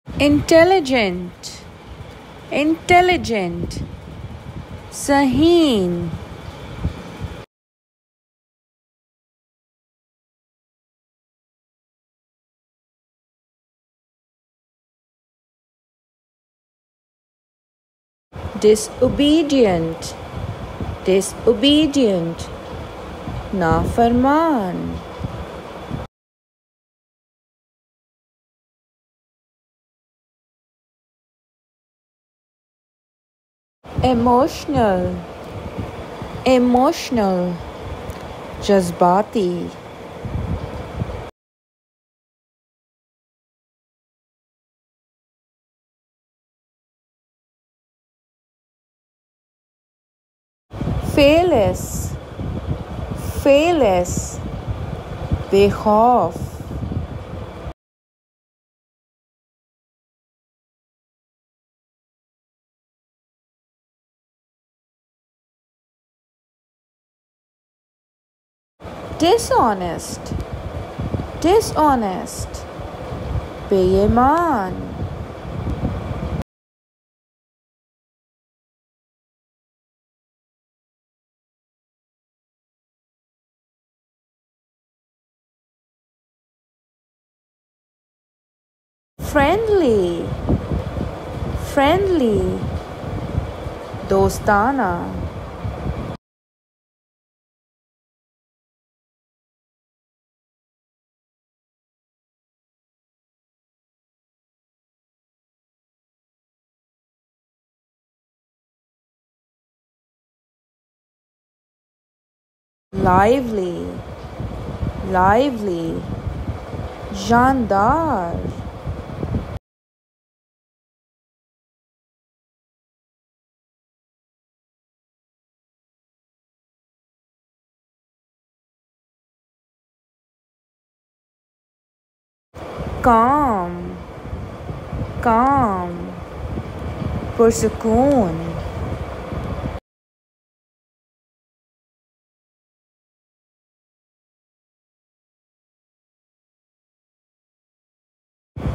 intelligent, intelligent, Sahin, disobedient, disobedient, नाफरमान, emotional, emotional, जज्बाती, fearless, fearless, बेखौफ, dishonest, dishonest, बेईमान, friendly, friendly, दोस्ताना, lively, lively, जानदार, calm, calm, पुरसुकून,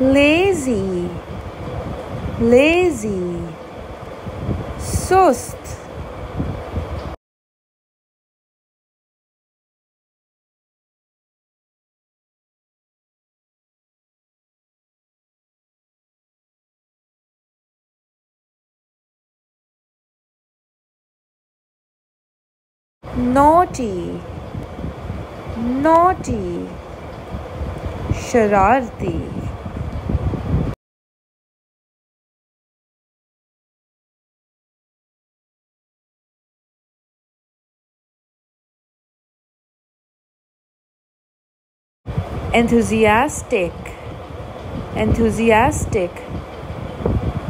lazy, lazy, सुस्त, naughty, naughty, शरारती, enthusiastic, enthusiastic,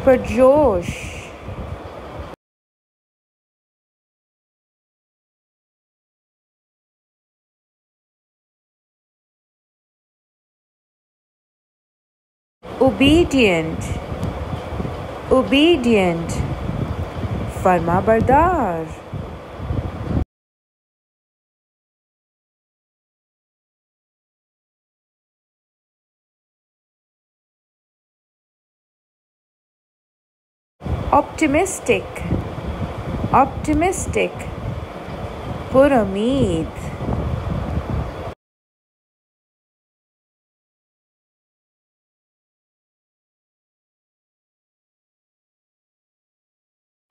परजोश, obedient, obedient, फरमाबरदार, optimistic, optimistic, पुरुमीद,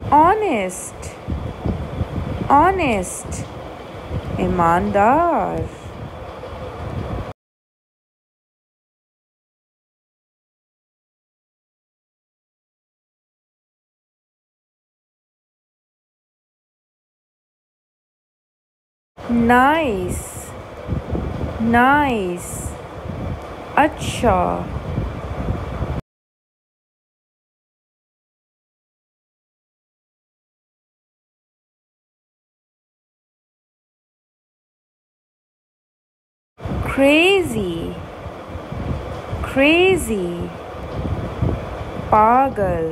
honest, honest, ईमानदार, nice, nice, अच्छा, crazy, crazy, पागल,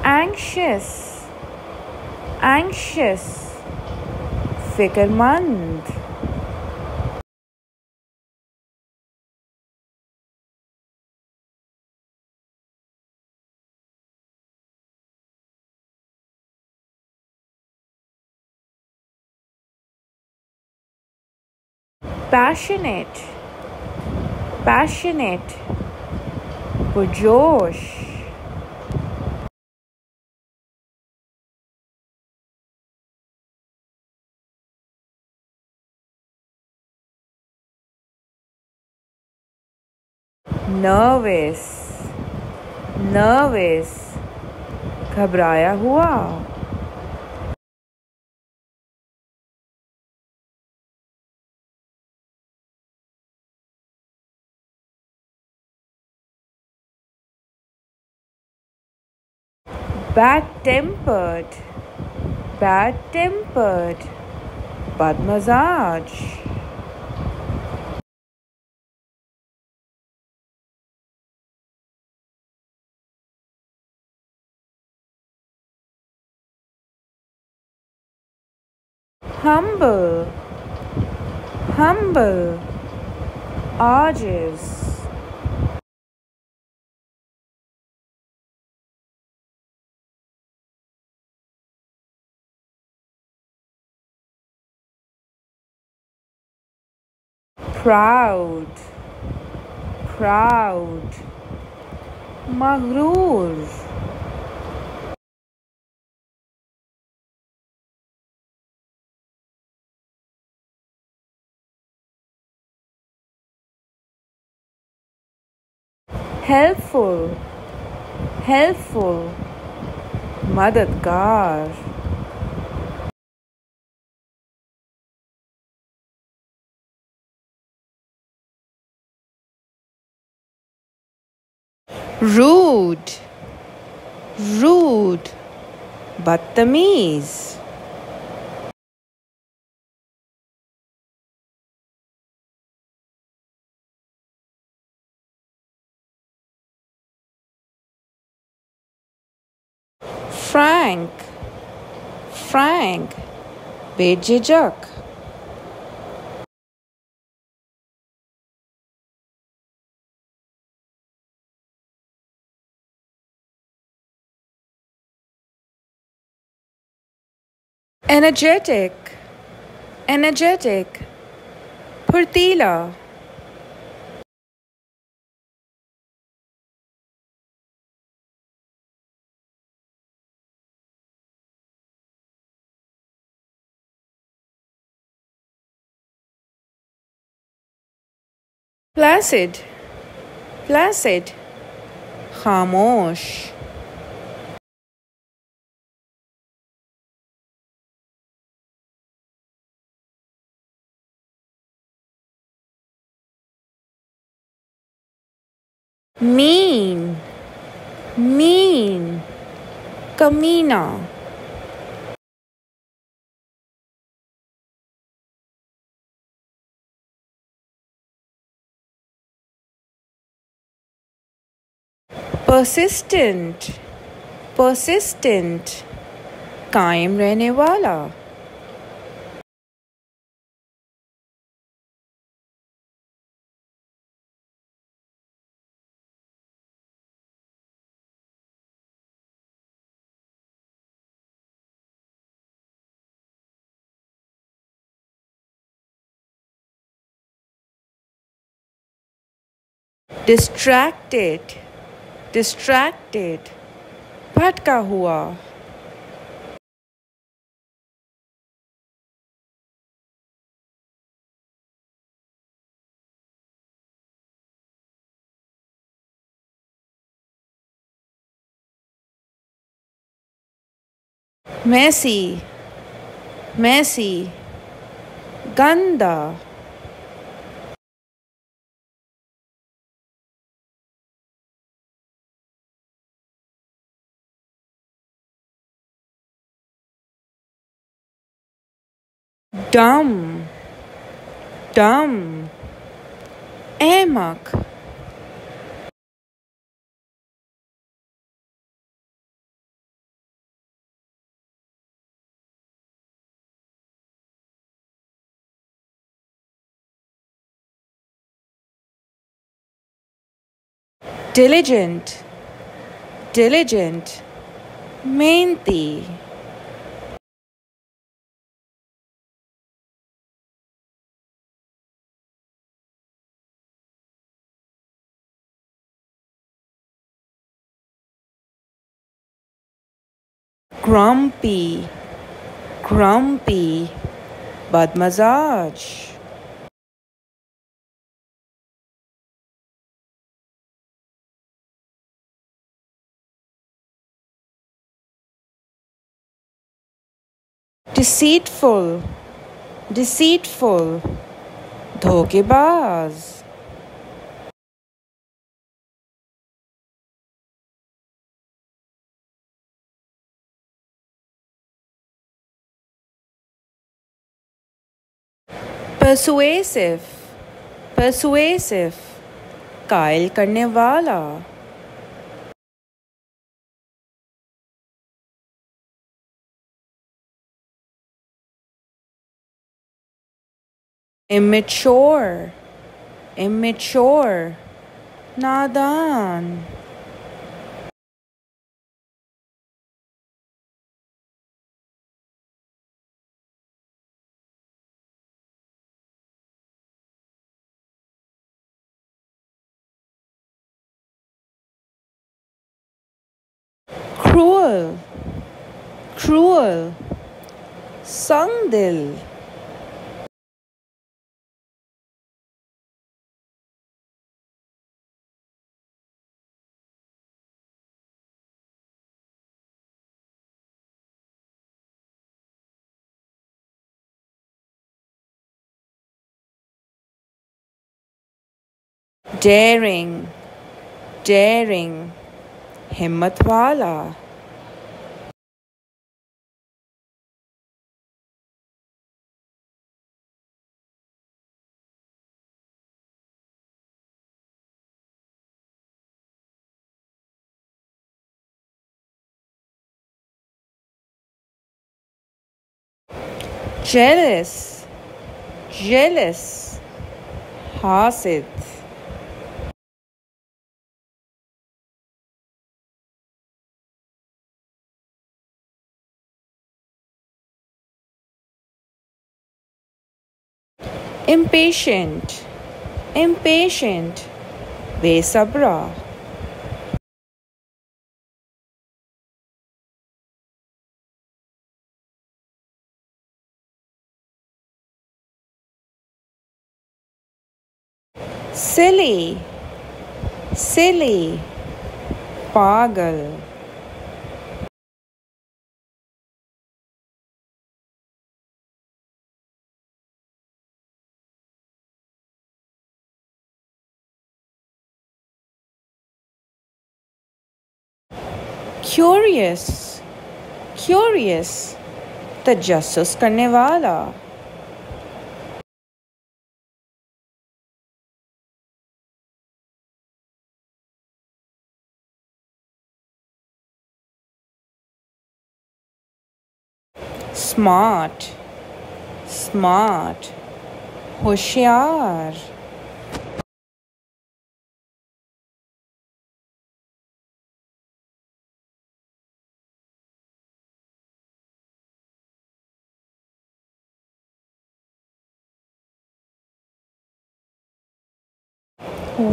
anxious, anxious, फिक्रमंद, passionate, passionate, पुरजोश, nervous, nervous, घबराया हुआ, bad tempered, bad tempered, बदमजाज, humble, humble, आजिज, proud, proud, मगरूर, helpful, helpful, मददगार, rude, rude, बदतमीज, frank, frank, बेझिझक, energetic, energetic, फुर्तीला, placid, placid, खामोश, mean, mean, कमीना, persistent, persistent, कायम रहने वाला, distracted, distracted, भटका हुआ, messy, messy, गंदा, dumb, dumb, ahmak, diligent, diligent, मेहनती, grumpy, grumpy, बदमजाज, deceitful, deceitful, धोखेबाज, persuasive, persuasive, कायल करने वाला, immature, immature, नादान, cruel, cruel, संगदिल, daring, daring, हिम्मत वाला, jealous, jealous, Hasid, impatient, impatient, बेसब्रा, silly, silly, पागल, curious, curious, तजस्सुस करने वाला, smart, smart, होशियार,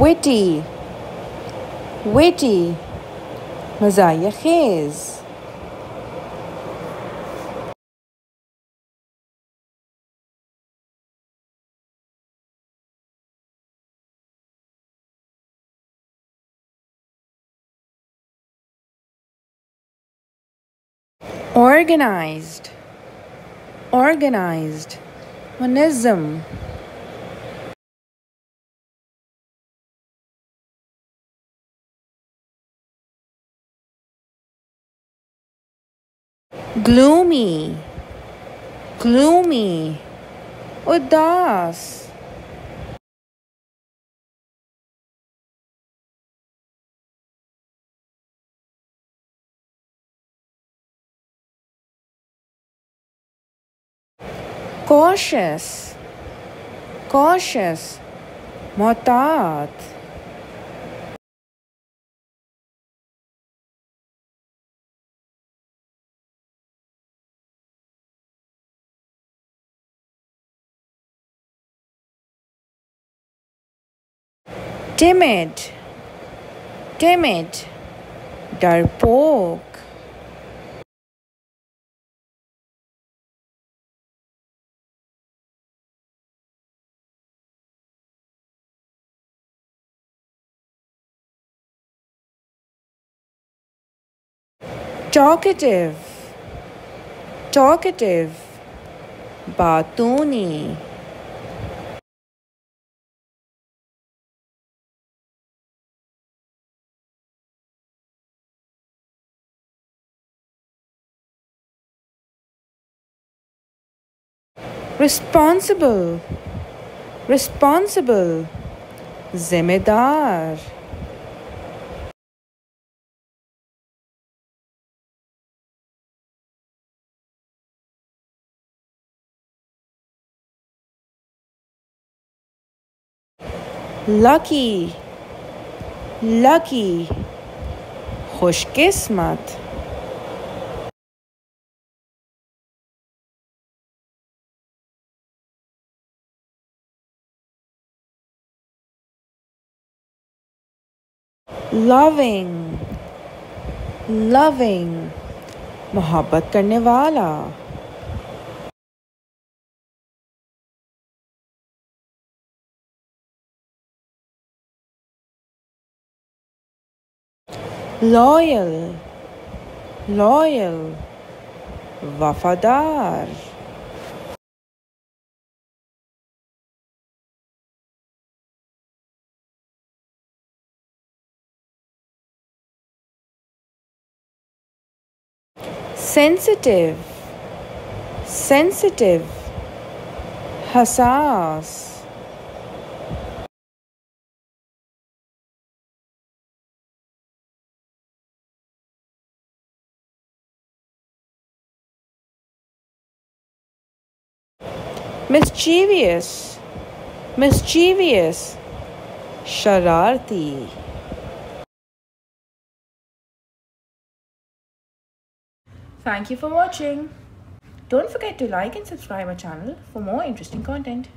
witty, witty, मज़ाहिया खेज़, organized, organized, मुनज़्ज़म, gloomy, gloomy, उदास, cautious, cautious, मोहतात, timid, timid, डरपोक, talkative, talkative, बातूनी, responsible, responsible, जिम्मेदार, lucky, lucky, खुशकिस्मत, loving, loving, मोहब्बत करने वाला, loyal, loyal, वफादार, sensitive, sensitive, हसास, mischievous, mischievous, शरारती. Thank you for watching. Don't forget to like and subscribe our channel for more interesting content.